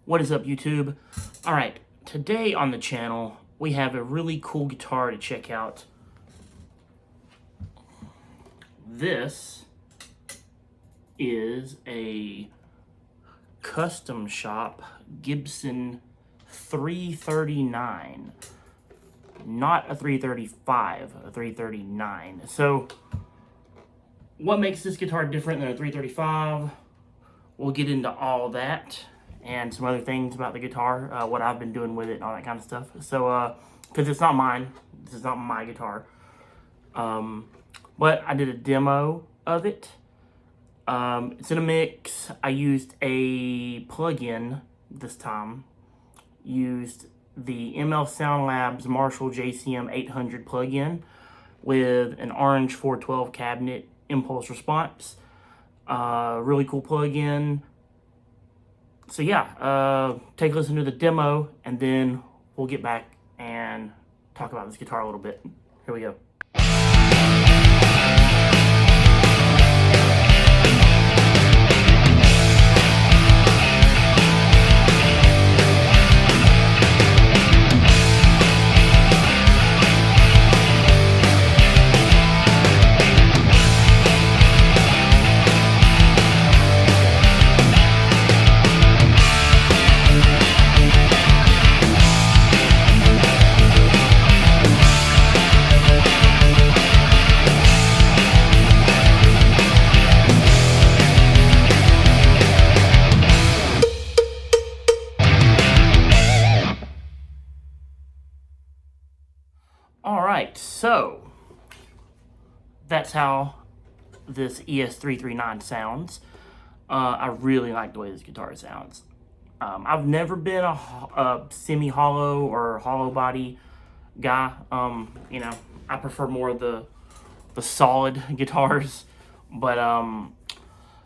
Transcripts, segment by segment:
What is up, YouTube? Alright, today on the channel, we have a really cool guitar to check out. This is a custom shop Gibson 339. Not a 335, a 339. So, what makes this guitar different than a 335? We'll get into all that and some other things about the guitar, what I've been doing with it and all that kind of stuff. So, because it's not mine, this is not my guitar. But I did a demo of it. It's in a mix. I used a plug-in this time. Used the ML Sound Labs Marshall JCM 800 plug-in with an orange 412 cabinet impulse response. Really cool plug-in. So yeah, take a listen to the demo, and then we'll get back and talk about this guitar a little bit. Here we go. Alright, so that's how this ES339 sounds. I really like the way this guitar sounds. I've never been a semi-hollow or hollow body guy. You know, I prefer more of the solid guitars. But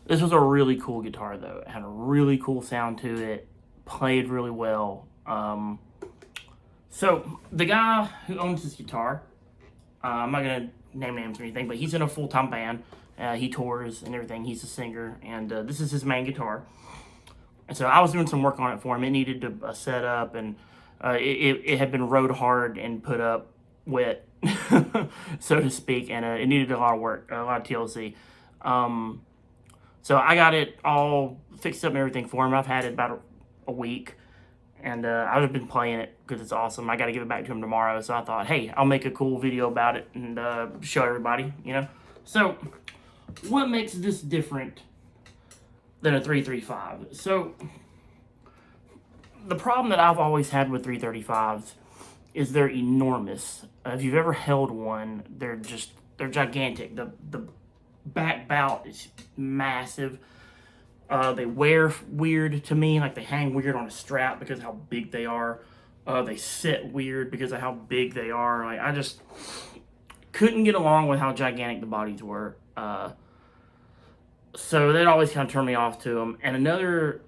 this was a really cool guitar though. It had a really cool sound to it. Played really well. So, the guy who owns this guitar, I'm not going to name names or anything, but he's in a full-time band. He tours and everything. He's a singer, and this is his main guitar. And so I was doing some work on it for him. It needed a setup, and it had been rode hard and put up wet, so to speak, and it needed a lot of work, a lot of TLC. So I got it all fixed up and everything for him. I've had it about a week. And I've been playing it because it's awesome. I got to give it back to him tomorrow. So I thought, hey, I'll make a cool video about it and show everybody, you know. So what makes this different than a 335? So the problem that I've always had with 335s is they're enormous. If you've ever held one, they're gigantic. The back bout is massive. They wear weird to me, like they hang weird on a strap because of how big they are. They sit weird because of how big they are. Like, I just couldn't get along with how gigantic the bodies were. So that always kind of turned me off to them. And another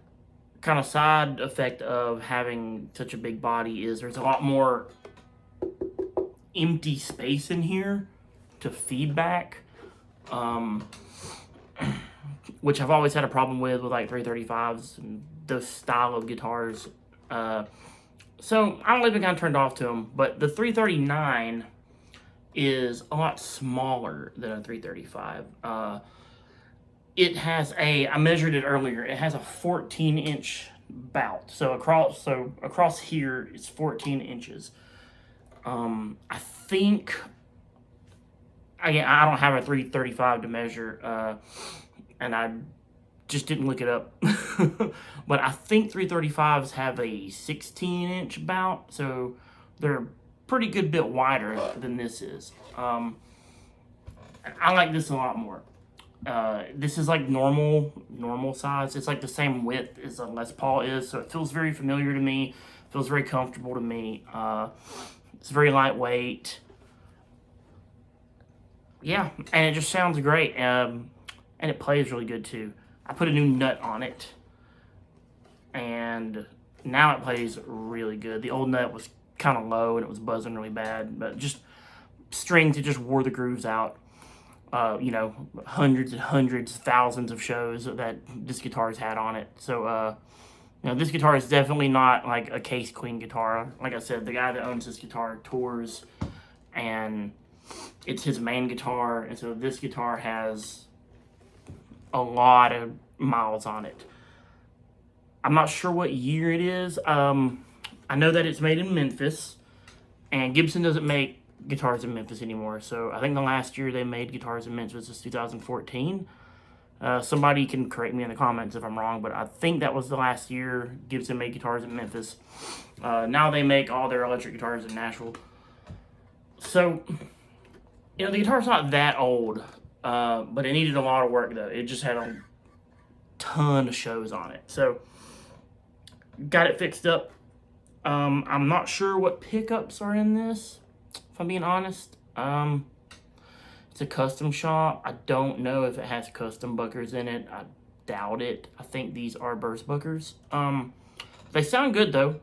kind of side effect of having such a big body is there's a lot more empty space in here to feedback. Which I've always had a problem with like 335s and those style of guitars. So I'm kind of turned off to them. But the 339 is a lot smaller than a 335. It has I measured it earlier. It has a 14-inch bout. So across here it's 14 inches. I think. Again, I don't have a 335 to measure. And I just didn't look it up. But I think 335s have a 16-inch bout, so they're a pretty good bit wider than this is. I like this a lot more. This is like normal size. It's like the same width as a Les Paul is, so it feels very familiar to me. It feels very comfortable to me. It's very lightweight. Yeah, and it just sounds great. And it plays really good too. I put a new nut on it, and now it plays really good. The old nut was kind of low and it was buzzing really bad, but just strings, it just wore the grooves out. You know, hundreds and hundreds, thousands of shows that this guitar's had on it. So Now, this guitar is definitely not like a Case Queen guitar. Like I said, the guy that owns this guitar tours, and it's his main guitar, and so this guitar has a lot of miles on it. I'm not sure what year it is. I know that it's made in Memphis, and Gibson doesn't make guitars in Memphis anymore. So I think the last year they made guitars in Memphis is 2014. Somebody can correct me in the comments if I'm wrong, but I think that was the last year Gibson made guitars in Memphis. Now they make all their electric guitars in Nashville. So, you know, the guitar's not that old, but it needed a lot of work, though. It just had a ton of shows on it. So, got it fixed up. I'm not sure what pickups are in this, if I'm being honest. It's a custom shop. I don't know if it has custom buckers in it. I doubt it. I think these are burst buckers. They sound good, though.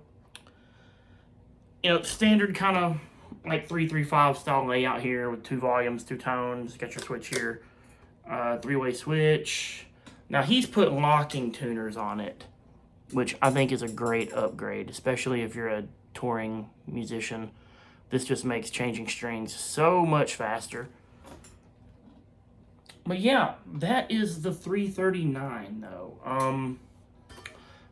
You know, standard kind of like 335 style layout here with 2 volumes, 2 tones. Got your switch here. 3-way switch. Now, he's put locking tuners on it, which I think is a great upgrade, especially if you're a touring musician. This just makes changing strings so much faster. But yeah, that is the 339 though.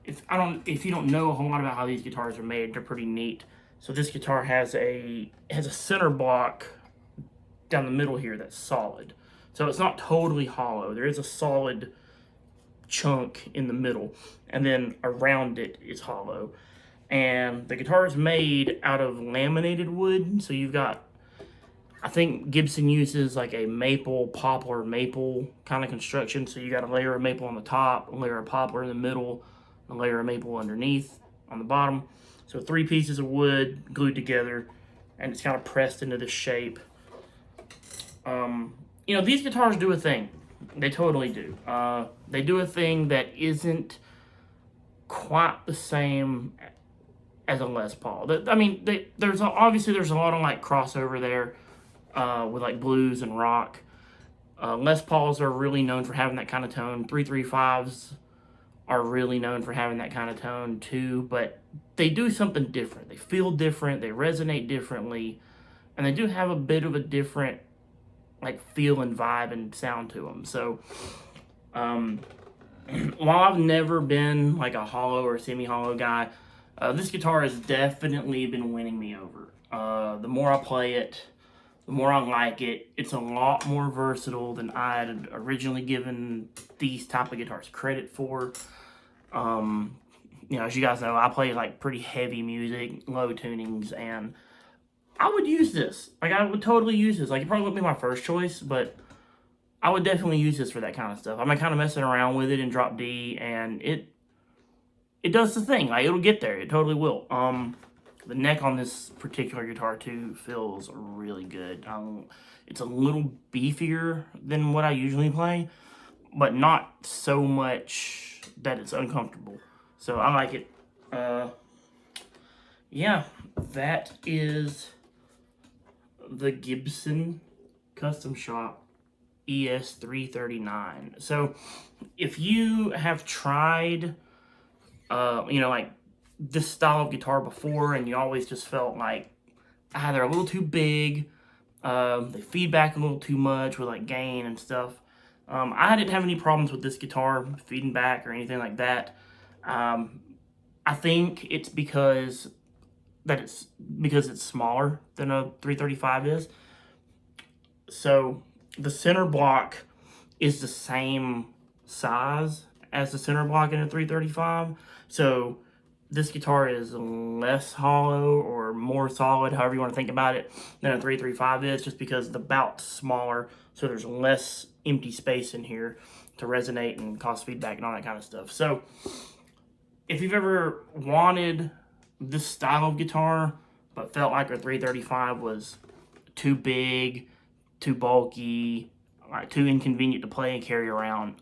If you don't know a whole lot about how these guitars are made, they're pretty neat. So this guitar has a center block down the middle here that's solid. So it's not totally hollow. There is a solid chunk in the middle, and then around it is hollow. And the guitar is made out of laminated wood. So you've got, I think Gibson uses like a maple, poplar, maple kind of construction. So you got a layer of maple on the top, a layer of poplar in the middle, a layer of maple underneath on the bottom. So 3 pieces of wood glued together, and it's kind of pressed into this shape. You know, these guitars do a thing. They totally do. They do a thing that isn't quite the same as a Les Paul. I mean, obviously there's a lot of like crossover there with like blues and rock. Les Pauls are really known for having that kind of tone. 335s are really known for having that kind of tone too, but they do something different. They feel different, they resonate differently, and they do have a bit of a different like feel and vibe and sound to them. So while I've never been like a hollow or semi-hollow guy, this guitar has definitely been winning me over. The more I play it, the more I like it. It's a lot more versatile than I had originally given these type of guitars credit for. You know, as you guys know, I play like pretty heavy music, low tunings, and I would use this. Like, I would totally use this. Like, it probably wouldn't be my first choice, but I would definitely use this for that kind of stuff. I'm kind of messing around with it in drop D, and it does the thing. Like, it'll get there. It totally will. The neck on this particular guitar, too, feels really good. It's a little beefier than what I usually play, but not so much that it's uncomfortable. So, I like it. Yeah, that is the Gibson Custom Shop ES339. So, if you have tried, you know, like this style of guitar before, and you always just felt like they're a little too big, they feed back a little too much with like gain and stuff. I didn't have any problems with this guitar feeding back or anything like that. I think it's because it's smaller than a 335 is. So the center block is the same size as the center block in a 335. So this guitar is less hollow or more solid, however you want to think about it, than a 335 is, just because the bout's smaller, so there's less empty space in here to resonate and cause feedback and all that kind of stuff. So if you've ever wanted this style of guitar but felt like a 335 was too big, too bulky, like too inconvenient to play and carry around,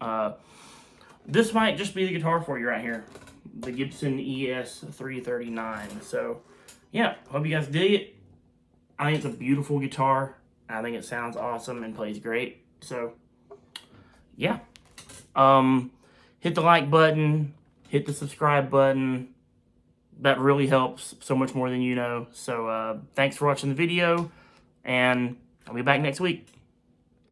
this might just be the guitar for you right here, the Gibson ES339. So yeah, hope you guys dig it. I think it's a beautiful guitar. I think it sounds awesome and plays great. So yeah, hit the like button, hit the subscribe button. That really helps so much more than you know. So thanks for watching the video, and I'll be back next week.